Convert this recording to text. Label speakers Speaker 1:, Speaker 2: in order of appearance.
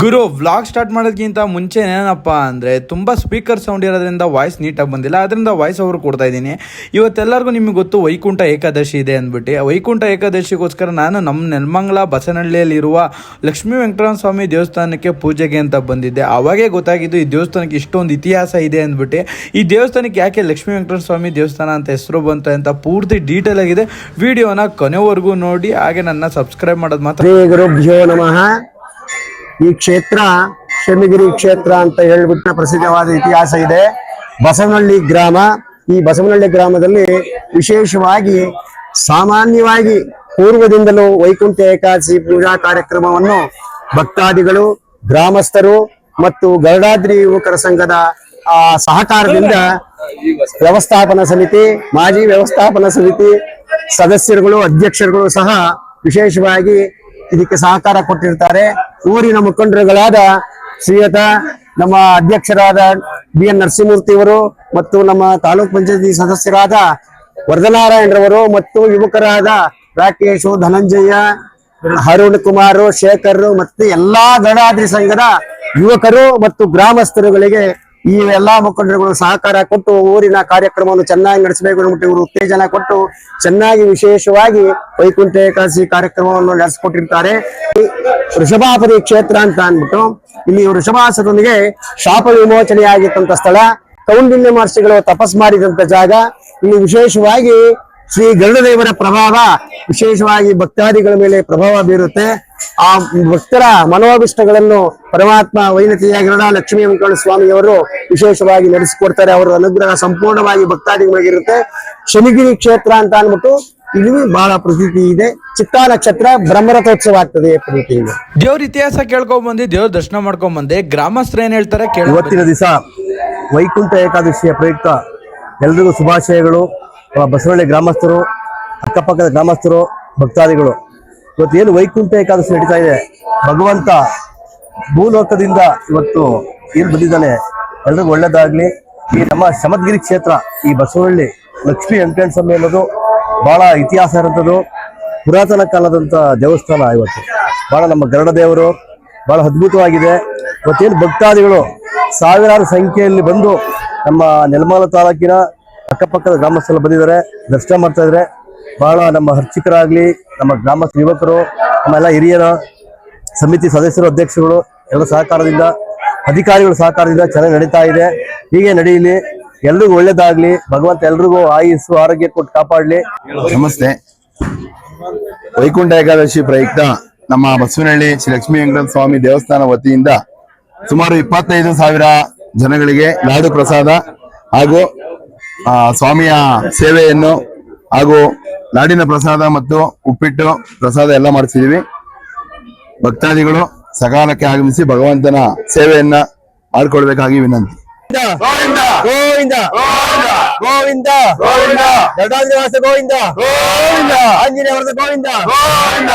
Speaker 1: ಗುರು vlog start ಮಾಡೋದಕ್ಕಿಂತ ಮುಂಚೆ ಏನಪ್ಪ ಅಂದರೆ ತುಂಬ ಸ್ಪೀಕರ್ ಸೌಂಡ್ ಇರೋದ್ರಿಂದ ವಾಯ್ಸ್ ನೀಟಾಗಿ ಬಂದಿಲ್ಲ, ಅದರಿಂದ ವಾಯ್ಸ್ ಓವರ್ ಕೊಡ್ತಾ ಇದ್ದೀನಿ. ಇವತ್ತೆಲ್ಲರಿಗೂ ನಿಮಗೆ ಗೊತ್ತು ವೈಕುಂಠ ಏಕಾದಶಿ ಇದೆ ಅಂದ್ಬಿಟ್ಟು. ವೈಕುಂಠ ಏಕಾದಶಿಗೋಸ್ಕರ ನಾನು ನಮ್ಮ ನೆಲಮಂಗಲ ಬಸವನಹಳ್ಳಿಯಲ್ಲಿರುವ ಲಕ್ಷ್ಮೀ ವೆಂಕಟರಮಣ ಸ್ವಾಮಿ ದೇವಸ್ಥಾನಕ್ಕೆ ಪೂಜೆಗೆ ಅಂತ ಬಂದಿದ್ದೆ. ಅವಾಗೇ ಗೊತ್ತಾಗಿದ್ದು ಈ ದೇವಸ್ಥಾನಕ್ಕೆ ಇಷ್ಟೊಂದು ಇತಿಹಾಸ ಇದೆ ಅಂದ್ಬಿಟ್ಟು. ಈ ದೇವಸ್ಥಾನಕ್ಕೆ ಯಾಕೆ ಲಕ್ಷ್ಮೀ ವೆಂಕಟರಮಣ ಸ್ವಾಮಿ ದೇವಸ್ಥಾನ ಅಂತ ಹೆಸರು ಬಂತು ಅಂತ ಪೂರ್ತಿ ಡೀಟೇಲ್ ಆಗಿದೆ. ವಿಡಿಯೋನ ಕೊನೆವರೆಗೂ ನೋಡಿ, ಹಾಗೆ ನನ್ನ ಸಬ್ಸ್ಕ್ರೈಬ್ ಮಾಡೋದು ಮಾತ್ರ.
Speaker 2: ಗುರುಭ್ಯೋ ನಮಃ. ಈ ಕ್ಷೇತ್ರ ಶಮಿಗಿರಿ ಕ್ಷೇತ್ರ ಅಂತ ಹೇಳ್ಬಿಟ್ಟು ಪ್ರಸಿದ್ಧವಾದ ಇತಿಹಾಸ ಇದೆ. ಬಸವನಹಳ್ಳಿ ಗ್ರಾಮ. ಈ ಬಸವನಹಳ್ಳಿ ಗ್ರಾಮದಲ್ಲಿ ವಿಶೇಷವಾಗಿ ಸಾಮಾನ್ಯವಾಗಿ ಪೂರ್ವದಿಂದಲೂ ವೈಕುಂಠ ಏಕಾದಶಿ ಪೂಜಾ ಕಾರ್ಯಕ್ರಮವನ್ನು ಭಕ್ತಾದಿಗಳು, ಗ್ರಾಮಸ್ಥರು ಮತ್ತು ಗರುಡಾದ್ರಿ ಯುವಕರ ಸಂಘದ ಸಹಕಾರದಿಂದ ವ್ಯವಸ್ಥಾಪನಾ ಸಮಿತಿ, ಮಾಜಿ ವ್ಯವಸ್ಥಾಪನಾ ಸಮಿತಿ ಸದಸ್ಯರುಗಳು, ಅಧ್ಯಕ್ಷರುಗಳು ಸಹ ವಿಶೇಷವಾಗಿ ಇದಕ್ಕೆ ಸಹಕಾರ ಕೊಟ್ಟಿರ್ತಾರೆ. ಊರಿನ ಮುಖಂಡರುಗಳಾದ ಶ್ರೀಯುತ ನಮ್ಮ ಅಧ್ಯಕ್ಷರಾದ BN ನರಸಿಂಹಮೂರ್ತಿಯವರು ಮತ್ತು ನಮ್ಮ ತಾಲೂಕ್ ಪಂಚಾಯತಿ ಸದಸ್ಯರಾದ ವರದನಾರಾಯಣರವರು ಮತ್ತು ಯುವಕರಾದ ರಾಕೇಶ್, ಧನಂಜಯ, ಅರುಣ್ ಕುಮಾರ್, ಶೇಖರ್ ಮತ್ತು ಎಲ್ಲಾ ಗರುಡಾದ್ರಿ ಸಂಘದ ಯುವಕರು ಮತ್ತು ಗ್ರಾಮಸ್ಥರುಗಳಿಗೆ ಈ ಎಲ್ಲಾ ಮುಖಂಡರುಗಳು ಸಹಕಾರ ಕೊಟ್ಟು ಊರಿನ ಕಾರ್ಯಕ್ರಮವನ್ನು ಚೆನ್ನಾಗಿ ನಡೆಸಬೇಕು ಅಂದ್ಬಿಟ್ಟು ಇವರು ಉತ್ತೇಜನ ಕೊಟ್ಟು ಚೆನ್ನಾಗಿ ವಿಶೇಷವಾಗಿ ವೈಕುಂಠ ಏಕಾದಶಿ ಕಾರ್ಯಕ್ರಮವನ್ನು ನಡೆಸಿಕೊಟ್ಟಿರ್ತಾರೆ. ವೃಷಭಾಪತಿ ಕ್ಷೇತ್ರ ಅಂತ ಅಂದ್ಬಿಟ್ಟು ಇಲ್ಲಿ ವೃಷಭಾಸರೊಂದಿಗೆ ಶಾಪ ವಿಮೋಚನೆಯಾಗಿತ್ತಂತ ಸ್ಥಳ. ಕೌಂಡಿನ್ಯ ಮಹರ್ಷಿಗಳು ತಪಸ್ ಮಾಡಿದಂತ ಜಾಗ. ಇಲ್ಲಿ ವಿಶೇಷವಾಗಿ ಶ್ರೀ ಗರುಡದೇವರ ಪ್ರಭಾವ ವಿಶೇಷವಾಗಿ ಭಕ್ತಾದಿಗಳ ಮೇಲೆ ಪ್ರಭಾವ ಬೀರುತ್ತೆ. ಆ ಭಕ್ತರ ಮನೋಭಿಷ್ಟಗಳನ್ನು ಪರಮಾತ್ಮ ವೈನತಿಯ ಗರುಡ ಲಕ್ಷ್ಮೀ ವೆಂಕಟರಮಣ ಸ್ವಾಮಿಯವರು ವಿಶೇಷವಾಗಿ ನಡೆಸಿಕೊಡ್ತಾರೆ. ಅವರ ಅನುಗ್ರಹ ಸಂಪೂರ್ಣವಾಗಿ ಭಕ್ತಾದಿಗಳಿರುತ್ತೆ. ಶನಿಗಿರಿ ಕ್ಷೇತ್ರ ಅಂತ ಅಂದ್ಬಿಟ್ಟು ಇಲ್ಲಿ ಬಹಳ ಪ್ರತೀತಿ ಇದೆ. ಚಿತ್ತಾ ನಕ್ಷತ್ರ ಬ್ರಹ್ಮರಥೋತ್ಸವ ಆಗ್ತದೆ. ಪ್ರತೀತಿ ಇದೆ.
Speaker 1: ದೇವ್ರ ಇತಿಹಾಸ ಕೇಳ್ಕೊಂಡ್ ಬಂದು ದೇವ್ರ ದರ್ಶನ ಮಾಡ್ಕೊಂಡ್ ಬಂದೆ. ಗ್ರಾಮಸ್ಥರು ಏನ್ ಹೇಳ್ತಾರೆ
Speaker 2: ಇವತ್ತಿನ ದಿವಸ ವೈಕುಂಠ ಏಕಾದಶಿಯ ಪ್ರಯುಕ್ತ ಎಲ್ರಿಗೂ ಶುಭಾಶಯಗಳು. ಬಸವನಹಳ್ಳಿ ಗ್ರಾಮಸ್ಥರು, ಅಕ್ಕಪಕ್ಕದ ಗ್ರಾಮಸ್ಥರು, ಭಕ್ತಾದಿಗಳು, ಇವತ್ತೇನು ವೈಕುಂಠ ಏಕಾದಶಿ ನಡೀತಾ ಇದೆ, ಭಗವಂತ ಭೂಲೋಕದಿಂದ ಇವತ್ತು ಏನು ಬಂದಿದ್ದಾನೆ, ಎಲ್ರಿಗೂ ಒಳ್ಳೇದಾಗ್ಲಿ. ಈ ನಮ್ಮ ಶಮದ್ಗಿರಿ ಕ್ಷೇತ್ರ, ಈ ಬಸವನಹಳ್ಳಿ ಲಕ್ಷ್ಮೀ ವೆಂಕಟರಮಣ ಸ್ವಾಮಿ ಅನ್ನೋದು ಬಹಳ ಇತಿಹಾಸ ಇರುವಂಥದ್ದು, ಪುರಾತನ ಕಾಲದಂತ ದೇವಸ್ಥಾನ. ಇವತ್ತು ಬಹಳ ನಮ್ಮ ಗರುಡ ದೇವರು ಬಹಳ ಅದ್ಭುತವಾಗಿದೆ. ಇವತ್ತೇನು ಭಕ್ತಾದಿಗಳು ಸಾವಿರಾರು ಸಂಖ್ಯೆಯಲ್ಲಿ ಬಂದು ನಮ್ಮ ನೆಲಮಂಗಲ ತಾಲೂಕಿನ ಅಕ್ಕಪಕ್ಕದ ಗ್ರಾಮಸ್ಥರು ಬಂದಿದ್ದಾರೆ, ದರ್ಶನ ಮಾಡ್ತಾ ಇದ್ದಾರೆ. ಬಹಳ ನಮ್ಮ ಅರ್ಚಕರಾಗ್ಲಿ, ನಮ್ಮ ಗ್ರಾಮಸ್ಥ ಯುವಕರು, ನಮ್ಮೆಲ್ಲ ಹಿರಿಯರ ಸಮಿತಿ ಸದಸ್ಯರು, ಅಧ್ಯಕ್ಷರುಗಳು ಎಲ್ಲ ಸಹಕಾರದಿಂದ, ಅಧಿಕಾರಿಗಳ ಸಹಕಾರದಿಂದ ಚೆನ್ನಾಗಿ ನಡೀತಾ ಇದೆ. ಹೀಗೆ ನಡೀಲಿ, ಎಲ್ರಿಗೂ ಒಳ್ಳೇದಾಗ್ಲಿ. ಭಗವಂತ ಎಲ್ರಿಗೂ ಆಯುಸ್ಸು ಆರೋಗ್ಯ ಕೊಟ್ಟು ಕಾಪಾಡ್ಲಿ.
Speaker 3: ನಮಸ್ತೆ. ವೈಕುಂಠ ಏಕಾದಶಿ ಪ್ರಯುಕ್ತ ನಮ್ಮ ಬಸವನಹಳ್ಳಿ ಶ್ರೀ ಲಕ್ಷ್ಮೀ ವೆಂಕಟರಮಣ ಸ್ವಾಮಿ ದೇವಸ್ಥಾನ ವತಿಯಿಂದ ಸುಮಾರು 25,000 ಜನಗಳಿಗೆ ಲಾಡು ಪ್ರಸಾದ ಹಾಗೂ ಸ್ವಾಮಿಯ ಸೇವೆಯನ್ನು ಹಾಗೂ ಲಾಡಿನ ಪ್ರಸಾದ ಮತ್ತು ಉಪ್ಪಿಟ್ಟು ಪ್ರಸಾದ ಎಲ್ಲ ಮಾಡಿಸಿದೀವಿ. ಭಕ್ತಾದಿಗಳು ಸಕಾಲಕ್ಕೆ ಆಗಮಿಸಿ ಭಗವಂತನ ಸೇವೆಯನ್ನ ಮಾಡಿಕೊಳ್ಬೇಕಾಗಿ ವಿನಂತಿ.
Speaker 2: ಗೋವಿಂದ ಗೋವಿಂದ ಗೋವಿಂದ ಗೋವಿಂದ ಗೋವಿಂದ ಆಂಜನೇಯ ಗೋವಿಂದ ಗೋವಿಂದ.